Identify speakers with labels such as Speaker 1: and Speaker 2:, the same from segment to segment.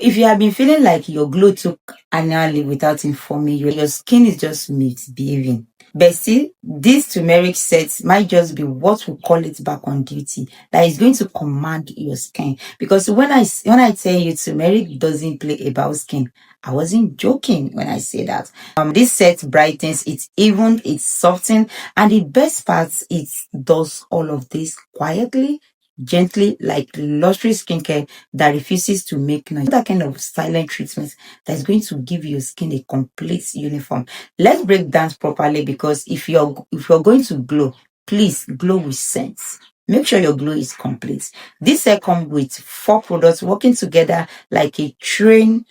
Speaker 1: If you have been feeling like your glow took annually without informing you, your skin is just misbehaving. But see, this turmeric set might just be what we call it back on duty. That is going to command your skin. Because when I tell you turmeric doesn't play about skin, I wasn't joking when I say that. This set brightens, it softens, and the best part, it does all of this quietly, gently, like luxury skincare that refuses to make noise. That kind of silent treatment that is going to give your skin a complete uniform. Let's break down properly, because if you're going to glow, please glow with sense. Make sure your glow is complete. This set comes with 4 products working together like a train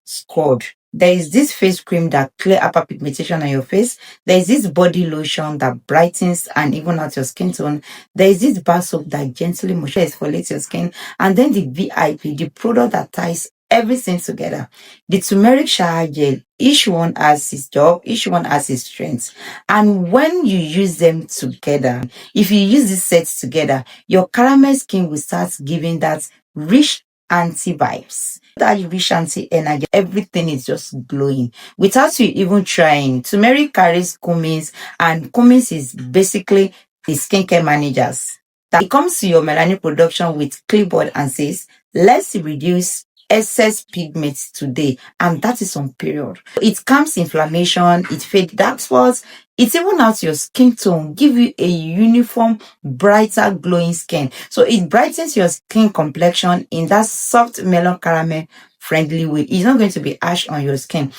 Speaker 1: squad. There is this face cream that clear hyperpigmentation on your face. There is this body lotion that brightens and even out your skin tone. There is this bar soap that gently exfoliates your skin. And then the VIP, the product that ties everything together. The turmeric shower gel, each one has its job, each one has its strengths. And when you use them together, if you use this set together, your caramel skin will start giving that rich anti-vibes, that rich anti-energy. Everything is just glowing without you even trying. Turmeric carries cumins, and cumins is basically the skincare managers. That it comes to your melanin production with clipboard and says, let's reduce excess pigments today, and that is on period. It calms inflammation, it fades dark spots, it even out your skin tone, give you a uniform, brighter, glowing skin. So it brightens your skin complexion in that soft melon caramel friendly way. It's not going to be harsh on your skin,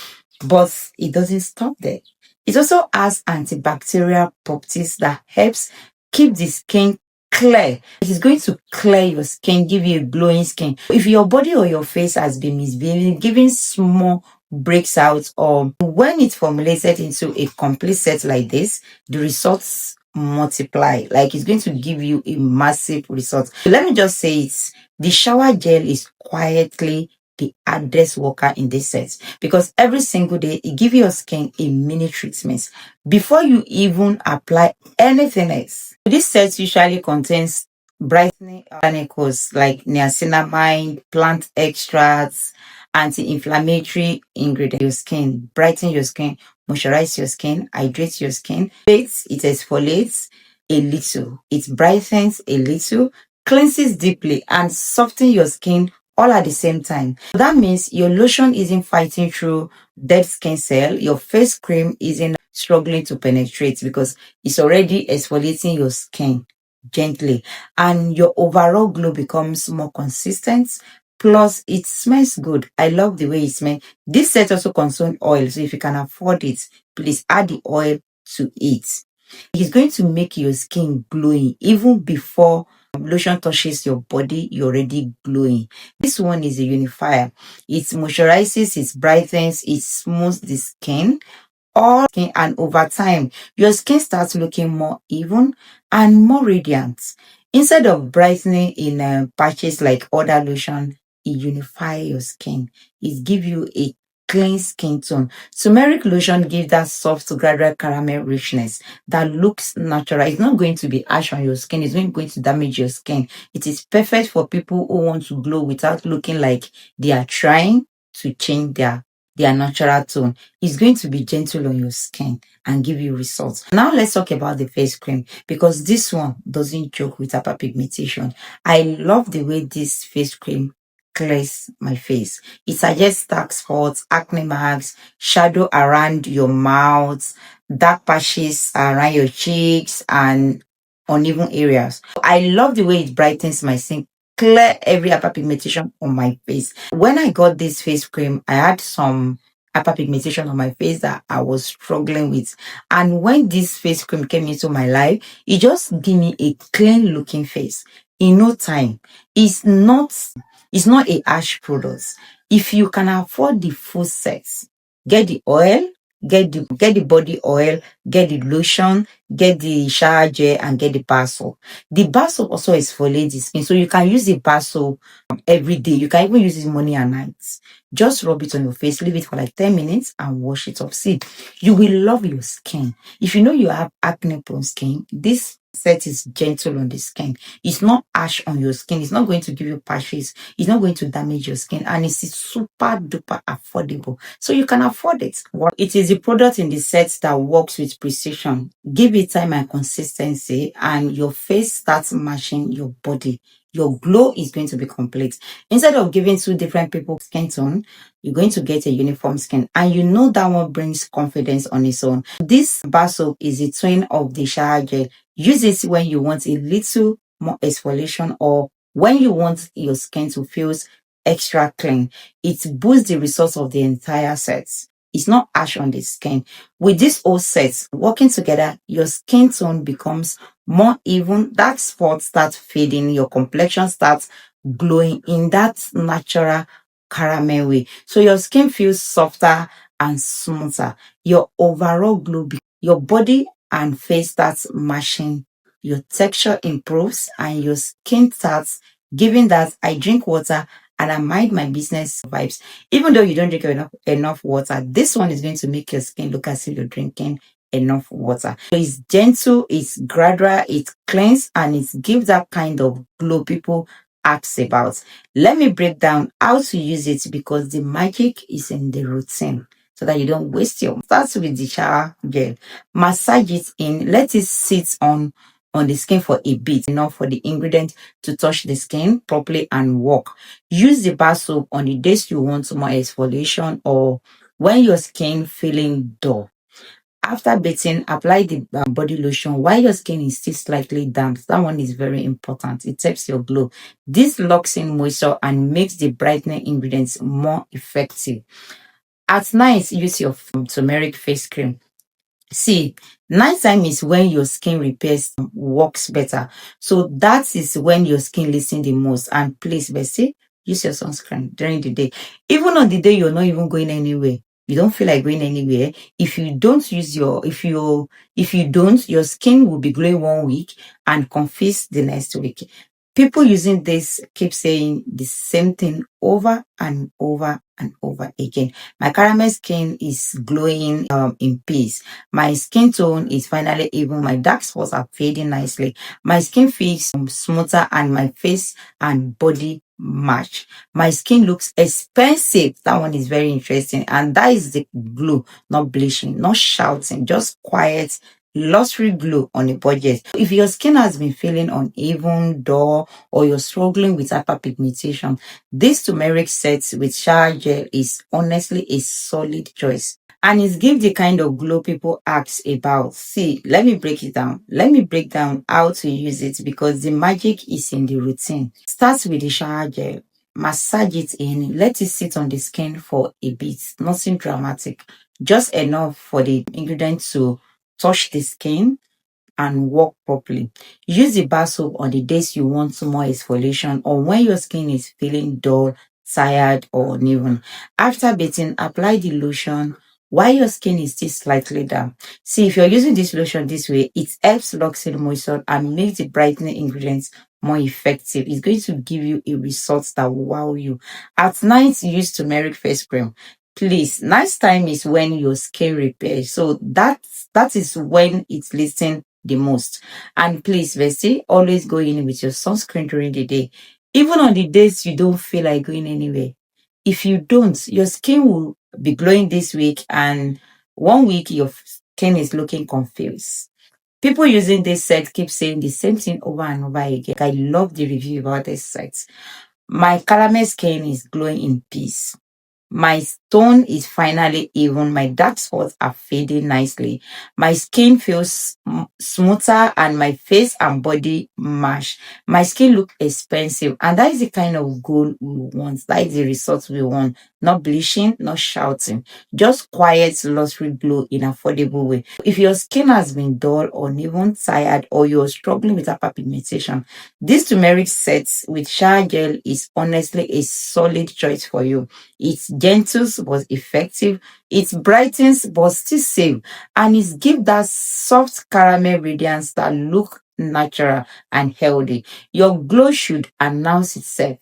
Speaker 1: but it doesn't stop there. It also has antibacterial properties that helps keep the skin clear. It is going to clear your skin, give you a glowing skin. If your body or your face has been misbehaving, giving small breaks out, or when it's formulated into a complete set like this, the results multiply. Like, it's going to give you a massive result. So let me just say it. The shower gel is quietly the hardest worker in this set, because every single day it gives your skin a mini treatment before you even apply anything else. This set usually contains brightening botanicals like niacinamide, plant extracts, anti-inflammatory ingredients. Your skin, brighten your skin, moisturize your skin, hydrate your skin. It exfoliates a little, it brightens a little, cleanses deeply, and softens your skin all at the same time. That means your lotion isn't fighting through dead skin cell, your face cream isn't struggling to penetrate, because it's already exfoliating your skin gently, and your overall glow becomes more consistent. Plus, it smells good. I love the way it smells. This set also contains oil, so if you can afford it, please add the oil to it. It's going to make your skin glowing even before lotion touches your body. You're already glowing. This one is a unifier. It moisturizes, it brightens, it smooths the skin, all skin, and over time your skin starts looking more even and more radiant. Instead of brightening in patches like other lotion, it unifies your skin. It gives you a clean skin tone. Turmeric lotion gives that soft gradual caramel richness that looks natural. It's not going to be harsh on your skin. It's not going to damage your skin. It is perfect for people who want to glow without looking like they are trying to change their natural tone. It's going to be gentle on your skin and give you results. Now let's talk about the face cream, because this one doesn't joke with hyperpigmentation. I love the way this face cream clears my face. It suggests dark spots, acne marks, shadow around your mouth, dark patches around your cheeks, and uneven areas. I love the way it brightens my skin, clear every hyperpigmentation on my face. When I got this face cream, I had some hyperpigmentation on my face that I was struggling with. And when this face cream came into my life, it just gave me a clean looking face in no time. It's not a harsh product. If you can afford the full set, get the oil, get the body oil, get the lotion, get the shower gel, and get the bar soap. The bar soap also exfoliates the skin, so you can use the bar soap every day. You can even use it morning and night. Just rub it on your face, leave it for like 10 minutes, and wash it off. See, you will love your skin. If you know you have acne prone skin, this set is gentle on the skin. It's not harsh on your skin. It's not going to give you patches. It's not going to damage your skin. And it's super duper affordable. So you can afford it. It is a product in the set that works with precision. Give it time and consistency, and your face starts matching your body. Your glow is going to be complete. Instead of giving two different people skin tone, you're going to get a uniform skin. And you know that one brings confidence on its own. This bar soap is a twin of the shower gel. Use it when you want a little more exfoliation or when you want your skin to feel extra clean. It boosts the results of the entire set. It's not harsh on the skin. With this whole set working together, your skin tone becomes more even. Dark spots start fading. Your complexion starts glowing in that natural caramel way. So your skin feels softer and smoother. Your overall glow, your body and face starts matching. Your texture improves and your skin starts giving that I drink water and I mind my business vibes. Even though you don't drink enough water, this one is going to make your skin look as if you're drinking enough water. So it's gentle, it's gradual, it cleans, and it gives that kind of glow people ask about. Let me break down how to use it because the magic is in the routine so that you don't waste your. Start with the shower gel. Massage it in, let it sit on the skin for a bit, enough for the ingredient to touch the skin properly and work. Use the bar soap on the days you want more exfoliation or when your skin feeling dull. After bathing, apply the body lotion while your skin is still slightly damp. That one is very important. It helps your glow. This locks in moisture and makes the brightening ingredients more effective. At night, use your turmeric face cream. See, nighttime is when your skin repairs works better. So that is when your skin listens the most. And please, Bessie, use your sunscreen during the day. Even on the day you're not even going anywhere, you don't feel like going anywhere. If you don't use if you don't, your skin will be glowing 1 week and confused the next week. People using this keep saying the same thing over and over and over again. My caramel skin is glowing in peace. My skin tone is finally even. My dark spots are fading nicely. My skin feels smoother and my face and body match. My skin looks expensive. That one is very interesting. And that is the glow, not bleaching, not shouting, just quiet, luxury glow on a budget. If your skin has been feeling uneven, dull, or you're struggling with hyperpigmentation, this turmeric set with shower gel is honestly a solid choice. And it gives the kind of glow people ask about. See, let me break it down. Let me break down how to use it because the magic is in the routine. Start with the shower gel. Massage it in. Let it sit on the skin for a bit. Nothing dramatic. Just enough for the ingredient to touch the skin and work properly. Use the bar soap on the days you want more exfoliation or when your skin is feeling dull, tired, or uneven. After bathing, apply the lotion while your skin is still slightly damp. See, if you're using this lotion this way, it helps lock in moisture and makes the brightening ingredients more effective. It's going to give you a result that will wow you. At night, use turmeric face cream. Please, night time is when your skin repairs. So that is when it's listening the most. And please, Bestie, always go in with your sunscreen during the day. Even on the days you don't feel like going anywhere. If you don't, your skin will be glowing this week and 1 week your skin is looking confused. People using this set keep saying the same thing over and over again. I love the review about this set. My caramel skin is glowing in peace. My tone is finally even. My dark spots are fading nicely. My skin feels smoother and my face and body match. My skin look expensive and that is the kind of goal we want. That is the result we want. Not bleaching, not shouting. Just quiet, luxury glow in affordable way. If your skin has been dull, uneven, tired, or you're struggling with hyperpigmentation, this turmeric set with shower gel is honestly a solid choice for you. It's gentle but effective. It brightens but still safe. And it gives that soft caramel radiance that look natural and healthy. Your glow should announce itself.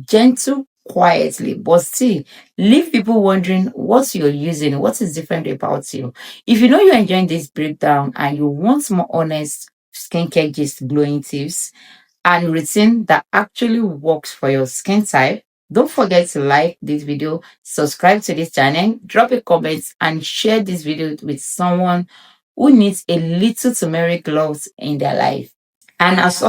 Speaker 1: Gentle, quietly, but still leave people wondering what you're using, what is different about you. If you know you're enjoying this breakdown and you want more honest skincare gist glowing tips and routine that actually works for your skin type. Don't forget to like this video, subscribe to this channel, drop a comment, and share this video with someone who needs a little turmeric love in their life. And as